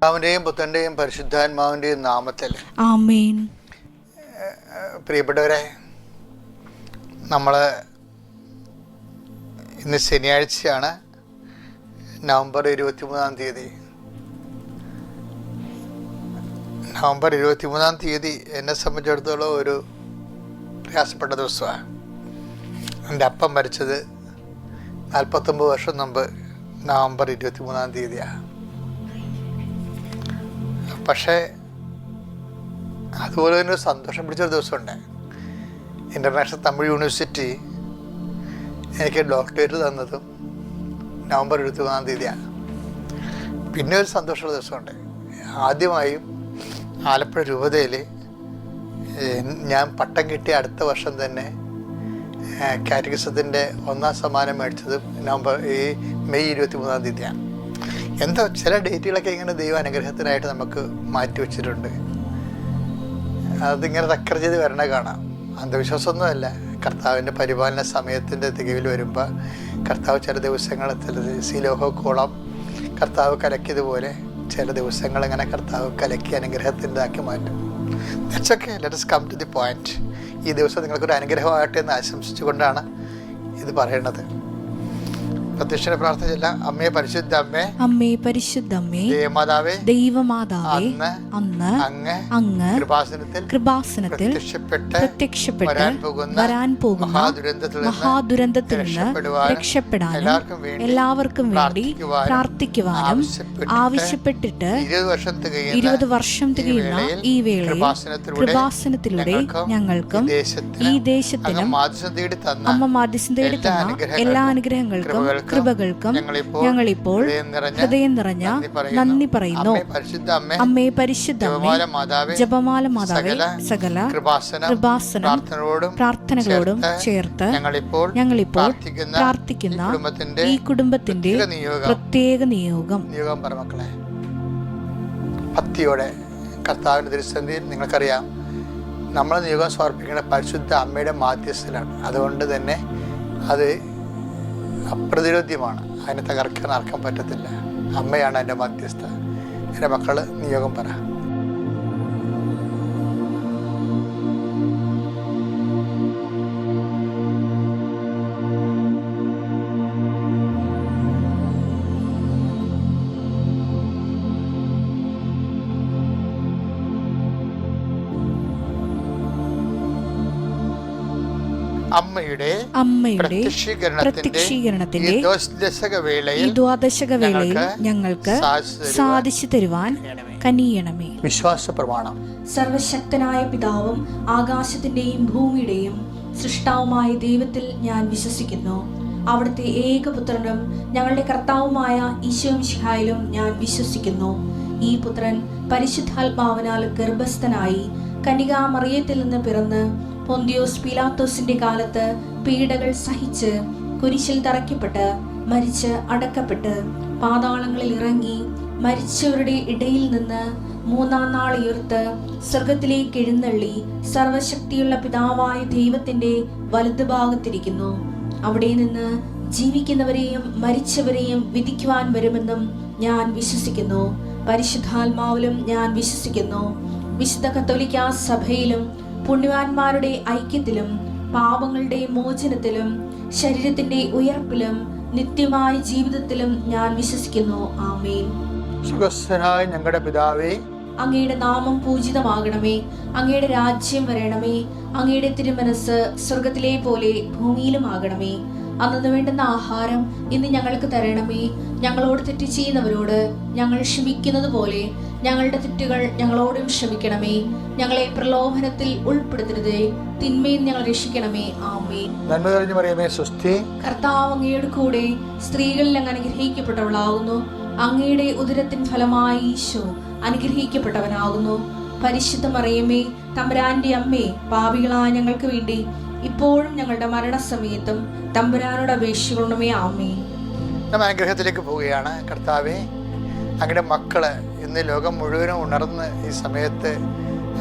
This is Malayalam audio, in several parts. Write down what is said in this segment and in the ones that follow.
പിതാവിന്റെയും പുത്രന്റെയും പരിശുദ്ധാത്മാവിന്റെയും നാമത്തിൽ ആമേൻ. പ്രിയപ്പെട്ടവരെ, നമ്മൾ ഇന്ന് ശനിയാഴ്ചയാണ്, നവംബർ 23-ാം തീയതി. നവംബർ 23-ാം തീയതി എന്നെ സംബന്ധിച്ചിടത്തോളം ഒരു പ്രയാസപ്പെട്ട ദിവസമാണ്. എൻ്റെ അപ്പം മരിച്ചത് 49 വർഷം മുമ്പ് നവംബർ 23-ാം തീയതിയാണ്. പക്ഷേ അതുപോലെ തന്നെ ഒരു സന്തോഷം പിടിച്ചൊരു ദിവസമുണ്ട്. ഇൻ്റർനാഷണൽ തമിഴ് യൂണിവേഴ്സിറ്റി എനിക്ക് ഡോക്ടറേറ്റ് തന്നതും നവംബർ 23-ാം തീയതിയാണ്. പിന്നെ ഒരു സന്തോഷമുള്ള ദിവസമുണ്ട്. ആദ്യമായും ആലപ്പുഴ രൂപതയിൽ ഞാൻ പട്ടം കിട്ടിയ അടുത്ത വർഷം തന്നെ കാറ്റഗിസത്തിൻ്റെ 1ാം സമ്മാനം മേടിച്ചതും മെയ് 23-ാം തീയതിയാണ്. എന്തോ ചില ഡേറ്റുകളൊക്കെ ഇങ്ങനെ ദൈവ അനുഗ്രഹത്തിനായിട്ട് നമുക്ക് മാറ്റി വെച്ചിട്ടുണ്ട്. അതിങ്ങനെ തക്കർ ചെയ്ത് വരണ കാണാം. അന്ധവിശ്വാസമൊന്നുമല്ല. കർത്താവിൻ്റെ പരിപാലന സമയത്തിൻ്റെ തികവിൽ വരുമ്പോൾ കർത്താവ് ചില ദിവസങ്ങൾ സിലോഹോക്കോളം കർത്താവ് കലക്കിയതുപോലെ ചില ദിവസങ്ങളിങ്ങനെ കർത്താവ് കലക്കി അനുഗ്രഹത്തിൻ്റെതാക്കി മാറ്റും. That's okay. Let us come to the point. ഈ ദിവസം നിങ്ങൾക്കൊരു അനുഗ്രഹമാകട്ടെ എന്ന് ആശംസിച്ചുകൊണ്ടാണ് ഇത് പറയണത്. പ്രത്യക്ഷ പ്രാർത്ഥനയില്ല. അമ്മേ പരിശുദ്ധ അമ്മേ, അമ്മേ പരിശുദ്ധ അമ്മേ, ദേവമാതാവേ, ദൈവമാതാവേ, അന്ന് അങ്ങ് കൃപാസനത്തിൽ പ്രത്യക്ഷപ്പെട്ട് വരാൻ പോകുന്ന മഹാദുരന്തത്തിൽ നിന്ന് രക്ഷപ്പെടാനും എല്ലാവർക്കും വേണ്ടി പ്രാർത്ഥിക്കുവാനും ആവശ്യപ്പെട്ടിട്ട് 20 വർഷം തികയുന്ന ഈ വേളയിൽ കൃപാസനത്തിലൂടെ ഞങ്ങൾക്കും ഈ ദേശത്തിനും അമ്മ മാധ്യസ്ഥം തേടി തന്ന എല്ലാ അനുഗ്രഹങ്ങൾക്കും കൃപകൾക്കും ഞങ്ങളിപ്പോൾ ഹൃദയം നിറഞ്ഞ നന്ദി പറയുന്നു. അമ്മേ പരിശുദ്ധ അമ്മേ, ജപമാല മാതാവേ, സകല കൃപാസനം പ്രാർത്ഥനകളോടും ചേർത്ത് ഞങ്ങളിപ്പോൾ പ്രാർത്ഥിക്കുന്ന ഈ കുടുംബത്തിന്റെ പ്രത്യേക നിയോഗം. മക്കളെ, ഭക്തിയോടെ കർത്താവിന്റെ തിരുസന്നിധിയിൽ നിങ്ങൾക്കറിയാം നമ്മൾ നിയോഗം സമർപ്പിക്കുന്ന പരിശുദ്ധ അമ്മയുടെ മാധ്യസ്ഥലാണ്. അതുകൊണ്ട് തന്നെ അത് അപ്രതിരോധ്യമാണ്. അതിനെ തകർക്കാൻ ആർക്കാൻ പറ്റത്തില്ല. അമ്മയാണ് എൻ്റെ മധ്യസ്ഥ. എൻ്റെ മക്കൾ നിയോഗം പറ. അമ്മയുടെ പ്രത്യക്ഷീകരണത്തിന്റെ ഈ ദ്വാദശക വേളയിൽ ഞങ്ങൾക്ക് സാധിച്ചു തരുവാൻ കനിയണമേ. വിശ്വാസ പ്രമാണം. സർവശക്തനായ പിതാവും ആകാശത്തിന്റെയും ഭൂമിയുടെയും സൃഷ്ടാവുമായ ദൈവത്തിൽ ഞാൻ വിശ്വസിക്കുന്നു. അവിടുത്തെ ഏകപുത്രനും ഞങ്ങളുടെ കർത്താവുമായ ഈശോ മിശിഹായിലും ഞാൻ വിശ്വസിക്കുന്നു. ഈ പുത്രൻ പരിശുദ്ധാത്മാവിനാൽ ഗർഭസ്ഥനായി കന്യകാമറിയത്തിൽ നിന്ന് പിറന്ന് പൊന്തിയോസ് പീലാത്തോസിന്റെ കാലത്ത് പീഡകൾ സഹിച്ച് കുരിശിൽ തറയ്ക്കപ്പെട്ട് മരിച്ച് അടക്കപ്പെട്ട് പാതാളങ്ങളിൽ ഇറങ്ങി മരിച്ചവരുടെ ഇടയിൽ നിന്ന് 3-ാം നാൾ ഉയർത്ത് സ്വർഗത്തിലേക്ക് എഴുന്നള്ളി സർവശക്തിയുള്ള പിതാവായ ദൈവത്തിന്റെ വലതുഭാഗത്തിരിക്കുന്നു. അവിടെ നിന്ന് ജീവിക്കുന്നവരെയും മരിച്ചവരെയും വിധിക്കുവാൻ വരുമെന്നും ഞാൻ വിശ്വസിക്കുന്നു. പരിശുദ്ധാത്മാവിലും ഞാൻ വിശ്വസിക്കുന്നു. വിശുദ്ധ കത്തോലിക്കാ സഭയിലും പുണ്യവാന്മാരുടെ ഐക്യത്തിലും പാപങ്ങളുടെ മോചനത്തിലും ശരീരത്തിന്റെ ഉയർപ്പിലും നിത്യമായ ജീവിതത്തിലും ഞാൻ വിശ്വസിക്കുന്നു. ആമേൻ. സുഖസ്ഥനായ ഞങ്ങളുടെ പിതാവേ, അങ്ങയുടെ നാമം പൂജിതമാകണമേ. അങ്ങയുടെ രാജ്യം വരണമേ. അങ്ങയുടെ തിരുമനസ് സ്വർഗത്തിലെ പോലെ ഭൂമിയിലും ആകണമേ. അന്നു വേണ്ടുന്ന ആഹാരം ഇന്ന് ഞങ്ങൾക്ക് തരണമേ. ഞങ്ങളോട് തെറ്റ് ചെയ്യുന്നവരോട് ഞങ്ങൾ ക്ഷമിക്കുന്നത് പോലെ ഞങ്ങളുടെ തെറ്റുകൾ ഞങ്ങളോടും ക്ഷമിക്കണമേ. ഞങ്ങളെ പ്രലോഭനത്തിൽ ഉൾപ്പെടുത്തരുതേ, തിന്മയിൽ ഞങ്ങൾ രക്ഷിക്കണമേ. ആമേൻ. നന്മ നിറഞ്ഞ മറിയമേ, സ്വസ്തി. കർത്താവ് അങ്ങയുടെ കൂടെ സ്ത്രീകളിൽ അങ്ങ് അനുഗ്രഹിക്കപ്പെട്ടവളാകുന്നു. അങ്ങയുടെ ഉദരത്തിൻ ഫലമായി ഈശോ അനുഗ്രഹിക്കപ്പെട്ടവനാകുന്നു. പരിശുദ്ധ മറിയമേ, തമ്പുരാന്റെ അമ്മേ, പാപികളായ ഞങ്ങൾക്ക് വേണ്ടി ഇപ്പോഴും ഞങ്ങളുടെ മരണസമയത്തും തമ്പുരാനോട് അപേക്ഷിക്കണമേ. ആമേൻ. നമ്മൾ അനുഗ്രഹത്തിലേക്ക് പോവുകയാണ്. കർത്താവേ, അങ്ങയുടെ മക്കള് ഇന്ന് ലോകം മുഴുവനും ഉണർന്ന് ഈ സമയത്ത്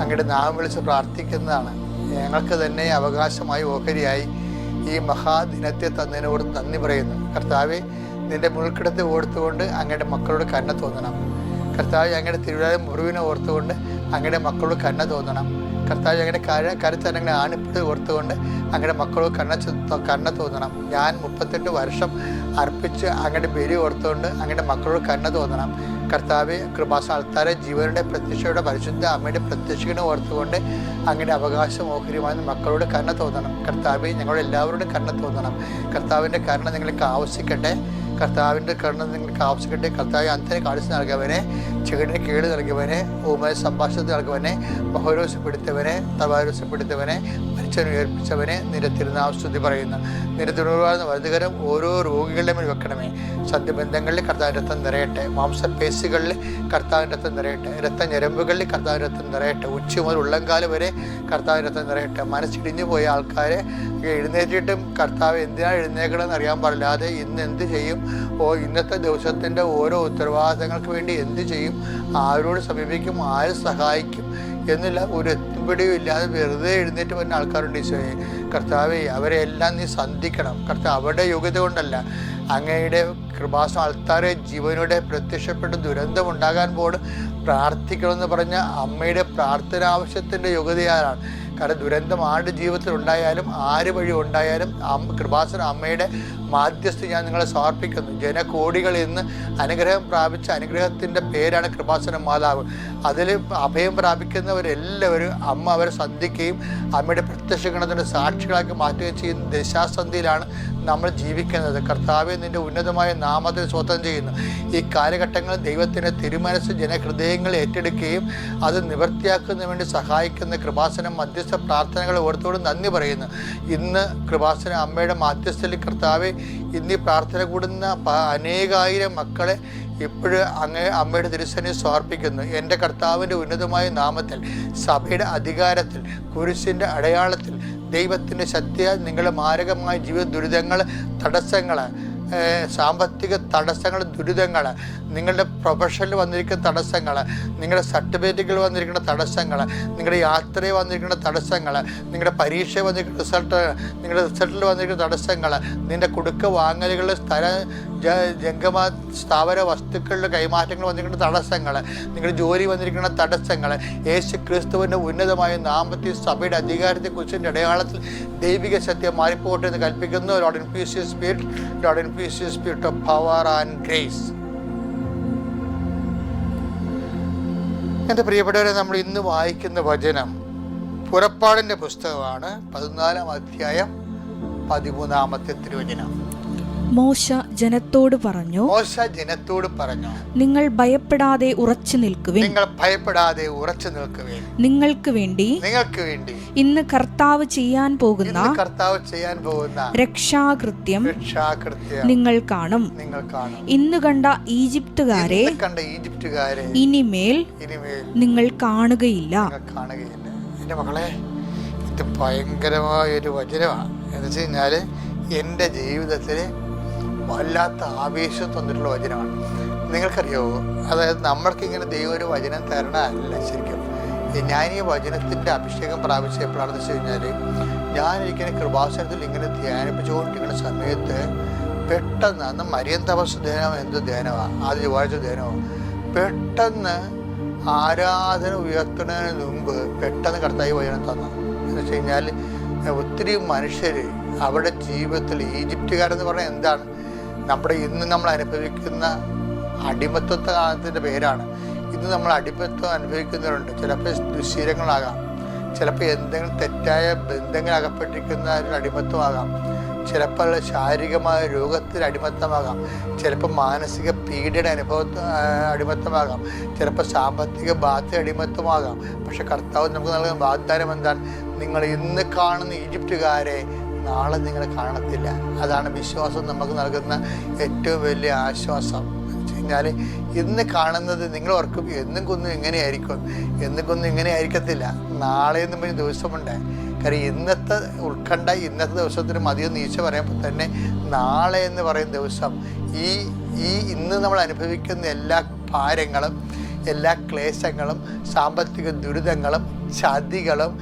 അങ്ങയുടെ നാമം വിളിച്ച് പ്രാർത്ഥിക്കുന്നതാണ്. ഞങ്ങൾക്ക് തന്നെ അവകാശമായി ഓഹരിയായി ഈ മഹാദിനത്തെ തന്നതിനോട് നന്ദി പറയുന്നു. കർത്താവേ, നിന്റെ മുൾക്കിടത്ത് ഓടുത്തുകൊണ്ട് അങ്ങയുടെ മക്കളോട് കരുണ തോന്നണം. കർത്താവ് ഞങ്ങളുടെ തിരുവിതാലയം മുറിവിനെ ഓർത്തുകൊണ്ട് അങ്ങയുടെ മക്കളോട് കരുണ തോന്നണം. കർത്താവ് ഞങ്ങളുടെ കരുത്തരങ്ങളെ ആണിപ്പിട്ട് ഓർത്തുകൊണ്ട് അങ്ങയുടെ മക്കളോട് കരുണ തോന്നണം. ഞാൻ 38 വർഷം അർപ്പിച്ച് അങ്ങയുടെ ബലി ഓർത്തുകൊണ്ട് അങ്ങയുടെ മക്കളോട് കരുണ തോന്നണം. കർത്താവെ, കൃപാസന ആൾക്കാരെ ജീവനുടെ പ്രത്യക്ഷയുടെ പരിശുദ്ധ അമ്മയുടെ പ്രത്യക്ഷനെ ഓർത്തുകൊണ്ട് അങ്ങയുടെ അവകാശം ഓഹരിയുമായി മക്കളോട് കരുണ തോന്നണം. കർത്താവെ, ഞങ്ങളോട് എല്ലാവരോടും കരുണ തോന്നണം. കർത്താവിൻ്റെ കരുണ നിങ്ങൾക്ക് ആവശ്യിക്കട്ടെ. കർത്താവിൻ്റെ കരുണ നിങ്ങൾക്ക് ആവശ്യിക്കട്ടെ. കർത്താവ് അന്തനെ കാണിച്ച് നൽകിയവനെ, ചെകിടിന് കേട് നൽകിയവനെ, ഊമയ സംഭാഷണത്തിൽ നൽകിയവനെ, മഹോരോസപ്പെടുത്തിയവനെ, തവാരോസപ്പെടുത്തിയവനെ, മരിച്ചവനെ ഉയർപ്പിച്ചവനെ നിന്റെ തിരുനാമസ്തുതി പറയുന്നു. നിന്റെ തിരുവാർന്ന വലുതുകരം ഓരോ രോഗികളുടെ മേൽ വെക്കണമേ. സന്ധ്യബന്ധങ്ങളിൽ കർത്താവിൻ്റെ രക്തം നിറയട്ടെ. മാംസപേശികളിൽ കർത്താവിൻ്റെ രക്തം നിറയട്ടെ. രക്തഞരമ്പുകളിൽ കർത്താവിൻ്റെ രക്തം നിറയട്ടെ. ഉച്ച മുതൽ ഉള്ളംകാലം വരെ കർത്താവിൻ്റെ രക്തം നിറയട്ടെ. മനസ്സിടിഞ്ഞു പോയ ആൾക്കാരെ എഴുന്നേറ്റിട്ടും കർത്താവ് എന്തിനാണ് എഴുന്നേക്കണമെന്ന് അറിയാൻ പാടില്ലാതെ ഇന്ന് എന്ത് ചെയ്യും, ഇന്നത്തെ ദിവസത്തിൻ്റെ ഓരോ ഉത്തരവാദിത്തങ്ങൾക്ക് വേണ്ടി എന്ത് ചെയ്യും, ആരോട് സമീപിക്കും, ആര് സഹായിക്കും എന്നില്ല ഒരു എത്തുപിടിയും ഇല്ലാതെ വെറുതെ എഴുന്നേറ്റ് വരുന്ന ആൾക്കാരുണ്ട്. ഈശോയെ, കർത്താവെ, അവരെല്ലാം നീ സന്ധിക്കണം. കർത്താവ് അവരുടെ യോഗ്യത കൊണ്ടല്ല, അങ്ങയുടെ കൃപാസന ആൾക്കാരെ ജീവനോടെ പ്രത്യക്ഷപ്പെട്ട് ദുരന്തമുണ്ടാകാൻ പോലും പ്രാർത്ഥിക്കണമെന്ന് പറഞ്ഞ അമ്മയുടെ പ്രാർത്ഥന ആവശ്യത്തിൻ്റെ യോഗ്യതയാലാണ്. കാരണം ദുരന്തം ആരുടെ ജീവിതത്തിൽ ഉണ്ടായാലും ആര് വഴി ഉണ്ടായാലും കൃപാസന അമ്മയുടെ മാധ്യസ്ഥ ഞാൻ നിങ്ങളെ സമർപ്പിക്കുന്നു. ജനകോടികൾ ഇന്ന് അനുഗ്രഹം പ്രാപിച്ച അനുഗ്രഹത്തിൻ്റെ പേരാണ് കൃപാസന മാതാവ്. അതിൽ അഭയം പ്രാപിക്കുന്നവരെല്ലാവരും അമ്മ അവരെ സന്ധിക്കുകയും അമ്മയുടെ പ്രത്യക്ഷ ഗണത്തിൻ്റെ സാക്ഷികളാക്കി മാറ്റുകയും ചെയ്യുന്ന ദശാസന്ധിയിലാണ് നമ്മൾ ജീവിക്കുന്നത്. കർത്താവെ, നിൻ്റെ ഉന്നതമായ നാമത്തിൽ സ്വതന്ത്രം ചെയ്യുന്നു. ഈ കാലഘട്ടങ്ങളിൽ ദൈവത്തിൻ്റെ തിരുമനസ് ജനഹൃദയങ്ങൾ ഏറ്റെടുക്കുകയും അത് നിവൃത്തിയാക്കുന്നതിന് വേണ്ടി സഹായിക്കുന്ന കൃപാസനം മധ്യസ്ഥ പ്രാർത്ഥനകൾ ഓർത്തോട് നന്ദി പറയുന്നു. ഇന്ന് കൃപാസന അമ്മയുടെ മാധ്യസ്ഥയിൽ കർത്താവെ, ഇന്ന് ഈ പ്രാർത്ഥന കൂടുന്ന അനേകായിരം മക്കളെ ഇപ്പോഴും അമ്മയുടെ തിരുസന്നിധിയിൽ സമർപ്പിക്കുന്നു. എൻ്റെ കർത്താവിൻ്റെ ഉന്നതമായ നാമത്തിൽ, സഭയുടെ അധികാരത്തിൽ, കുരിശിൻ്റെ അടയാളത്തിൽ, ദൈവത്തിൻ്റെ ശക്തിയാൽ നിങ്ങളുടെ മാരകമായ ജീവിത ദുരിതങ്ങൾ, തടസ്സങ്ങൾ, സാമ്പത്തിക തടസ്സങ്ങൾ, ദുരിതങ്ങൾ, നിങ്ങളുടെ പ്രൊഫഷനിൽ വന്നിരിക്കുന്ന തടസ്സങ്ങൾ, നിങ്ങളുടെ സർട്ടിഫിക്കറ്റുകൾ വന്നിരിക്കുന്ന തടസ്സങ്ങൾ, നിങ്ങളുടെ യാത്രയിൽ വന്നിരിക്കുന്ന തടസ്സങ്ങൾ, നിങ്ങളുടെ പരീക്ഷയിൽ വന്നിരിക്കുന്ന നിങ്ങളുടെ റിസൾട്ടിൽ വന്നിരിക്കുന്ന തടസ്സങ്ങൾ, നിൻ്റെ കുടുക്ക വാങ്ങലുകൾ, ജംഗമ സ്ഥാവര വസ്തുക്കളുടെ കൈമാറ്റങ്ങൾ വന്നിരിക്കുന്ന തടസ്സങ്ങൾ, നിങ്ങളുടെ ജോലി വന്നിരിക്കുന്ന തടസ്സങ്ങൾ, യേശു ക്രിസ്തുവിൻ്റെ ഉന്നതമായ നാമത്തിൽ സഭയുടെ അധികാരത്തെക്കുറിച്ചിൻ്റെ അടയാളത്തിൽ ദൈവിക സത്യം മാറിപ്പോട്ടെ എന്ന് കൽപ്പിക്കുന്നു. Lord infuse your spirit, Lord infuse your spirit of power and grace. എൻ്റെ പ്രിയപ്പെട്ടവരെ, നമ്മൾ ഇന്ന് വായിക്കുന്ന വചനം പുറപ്പാടിൻ്റെ പുസ്തകമാണ്, 14-ാം അധ്യായം 13-ാമത്തെ തിരുവചനം. മോശ ജനത്തോട് പറഞ്ഞു, നിങ്ങൾ ഭയപ്പെടാതെ ഉറച്ചു നിൽക്കുവിൻ, നിങ്ങൾക്ക് വേണ്ടി ഇന്ന് കർത്താവ് ചെയ്യാൻ പോകുന്ന രക്ഷാകൃത്യം നിങ്ങൾ കാണും. ഇന്ന് കണ്ട ഈജിപ്തുകാരെ ഇനിമേൽ നിങ്ങൾ കാണുകയില്ല. എൻ്റെ മക്കളെ, ഇത് ഭയങ്കരമായൊരു വചനമാണ്. എന്ന് വെച്ച് കഴിഞ്ഞാൽ എൻ്റെ ജീവിതത്തിൽ വല്ലാത്ത ആവേശം തന്നിട്ടുള്ള വചനമാണ്. നിങ്ങൾക്കറിയാമോ, അതായത് നമ്മൾക്കിങ്ങനെ ദൈവം ഒരു വചനം തരണമല്ല. ശരിക്കും ഞാൻ ഈ വചനത്തിൻ്റെ അഭിഷേകം പ്രാപിച്ചപ്പോഴാണെന്ന് വെച്ച് കഴിഞ്ഞാൽ, ഞാനിരിക്കുന്ന കൃപാസനത്തിൽ ഇങ്ങനെ ധ്യാനിപ്പിച്ചുകൊണ്ടിരിക്കുന്ന സമയത്ത് പെട്ടെന്ന്, അന്ന് മരിയൻ തപസ് ധ്യാനം, എന്ത് ധ്യാനമാണ്, ആദ്യ ചൊവ്വാഴ്ച ധ്യാനമാണ്, പെട്ടെന്ന് ആരാധന ഉയർത്തുന്നതിന് മുമ്പ് പെട്ടെന്ന് കർത്താവ് വചനം തന്നു. എന്ന് വെച്ച് കഴിഞ്ഞാൽ ഒത്തിരി മനുഷ്യർ അവരുടെ ജീവിതത്തിൽ, ഈജിപ്തുകാരെന്ന് പറഞ്ഞാൽ എന്താണ്, നമ്മുടെ ഇന്ന് നമ്മൾ അനുഭവിക്കുന്ന അടിമത്വത്തിൻ്റെ പേരാണ്. ഇന്ന് നമ്മൾ അടിമത്വം അനുഭവിക്കുന്നവരുണ്ട്. ചിലപ്പോൾ ദുശ്ശീലങ്ങളാകാം, ചിലപ്പോൾ എന്തെങ്കിലും തെറ്റായ ബന്ധങ്ങൾ അകപ്പെട്ടിരിക്കുന്ന ഒരു അടിമത്വമാകാം, ചിലപ്പോൾ ശാരീരികമായ രോഗത്തിന് അടിമത്തമാകാം, ചിലപ്പോൾ മാനസിക പീഡയുടെ അടിമത്തമാകാം, ചിലപ്പോൾ സാമ്പത്തിക ബാധ്യത അടിമത്തമാകാം. പക്ഷെ കർത്താവ് നമുക്ക് നൽകുന്ന വാഗ്ദാനം എന്താണ്? നിങ്ങൾ ഇന്ന് കാണുന്ന ഈജിപ്തുകാരെ നാളെ നിങ്ങൾ കാണത്തില്ല. അതാണ് വിശ്വാസം നമുക്ക് നൽകുന്ന ഏറ്റവും വലിയ ആശ്വാസം. എന്ന് വെച്ച് കഴിഞ്ഞാൽ ഇന്ന് കാണുന്നത് നിങ്ങൾ ഓർക്കും, എന്നും കൊന്നും ഇങ്ങനെയായിരിക്കും, എന്നും കൊന്നും ഇങ്ങനെ ആയിരിക്കത്തില്ല. നാളെ എന്ന് പറഞ്ഞ ദിവസമുണ്ട്. കാര്യം ഇന്നത്തെ ഉൾക്കണ്ട ഇന്നത്തെ ദിവസത്തിന് മതിയോ നീച്ച പറയുമ്പോൾ തന്നെ നാളെ എന്ന് പറയുന്ന ദിവസം ഈ ഇന്ന് നമ്മൾ അനുഭവിക്കുന്ന എല്ലാ ഭാരങ്ങളും, എല്ലാ ക്ലേശങ്ങളും, സാമ്പത്തിക ദുരിതങ്ങളും, ചതികളും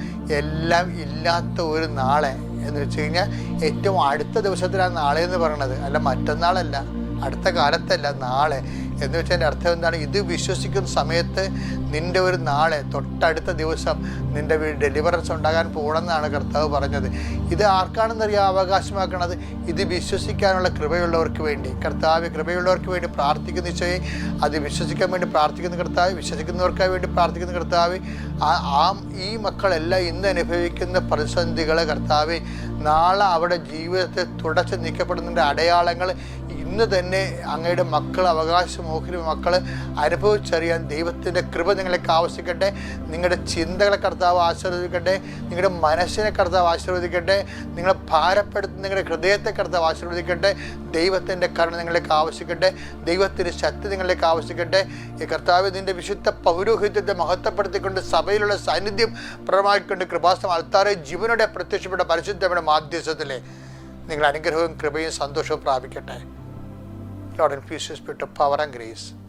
എല്ലാം ഇല്ലാത്ത ഒരു നാളെ എന്ന് വെച്ച് കഴിഞ്ഞാൽ ഏറ്റവും അടുത്ത ദിവസത്തിലാണ് നാളെ എന്ന് പറയണത്. അല്ല മറ്റന്നാളല്ല, അടുത്ത കാലത്തല്ല, നാളെ. എന്ന് വെച്ചാൽ എൻ്റെ അർത്ഥം എന്താണ്? ഇത് വിശ്വസിക്കുന്ന സമയത്ത് നിൻ്റെ ഒരു നാളെ തൊട്ടടുത്ത ദിവസം നിൻ്റെ ഡെലിവറൻസ് ഉണ്ടാകാൻ പോകണമെന്നാണ് കർത്താവ് പറഞ്ഞത്. ഇത് ആർക്കാണെന്നറിയാം അവകാശമാക്കണത്? ഇത് വിശ്വസിക്കാനുള്ള കൃപയുള്ളവർക്ക് വേണ്ടി. കർത്താവ് കൃപയുള്ളവർക്ക് വേണ്ടി പ്രാർത്ഥിക്കുന്ന ഈശോയെ, അത് വിശ്വസിക്കാൻ വേണ്ടി പ്രാർത്ഥിക്കുന്ന കർത്താവ്, വിശ്വസിക്കുന്നവർക്കായി വേണ്ടി പ്രാർത്ഥിക്കുന്ന കർത്താവ്, ഈ മക്കളെല്ലാം ഇന്ന് അനുഭവിക്കുന്ന പ്രതിസന്ധികൾ കർത്താവ് നാളെ അവിടെ ജീവിതത്തെ തുടച്ച് നീക്കപ്പെടുന്നതിൻ്റെ അടയാളങ്ങൾ ഇന്ന് തന്നെ അങ്ങയുടെ മക്കൾ, അവകാശമോഹരി മക്കൾ അനുഭവിച്ചറിയാൻ ദൈവത്തിൻ്റെ കൃപ നിങ്ങളേക്ക് ആവശ്യിക്കട്ടെ. നിങ്ങളുടെ ചിന്തകളെ കർത്താവ് ആശീർവദിക്കട്ടെ, നിങ്ങളുടെ മനസ്സിനെ കർത്താവ് ആശീർവദിക്കട്ടെ, നിങ്ങളെ ഭാരപ്പെടുത്തുന്ന നിങ്ങളുടെ ഹൃദയത്തെ കർത്താവ് ആശീർവദിക്കട്ടെ. ദൈവത്തിൻ്റെ കരുണ നിങ്ങളിലേക്ക് ആവശ്യിക്കട്ടെ, ദൈവത്തിൻ്റെ ശക്തി നിങ്ങളിലേക്ക് ആവശ്യിക്കട്ടെ. ഈ കർത്താവ് നിൻ്റെ വിശുദ്ധ പൗരോഹിത്യത്തെ മഹത്വപ്പെടുത്തിക്കൊണ്ട് സഭയിലുള്ള സാന്നിധ്യം പ്രമാണിക്കൊണ്ട് കൃപാസനം അൾത്താറെ ജീവനോടെ പ്രത്യക്ഷപ്പെട്ട പരിശുദ്ധയുടെ മാധ്യസ്ഥത്തിലെ നിങ്ങൾ അനുഗ്രഹവും കൃപയും സന്തോഷവും പ്രാപിക്കട്ടെ. Lord, infuse your spirit of power and grace.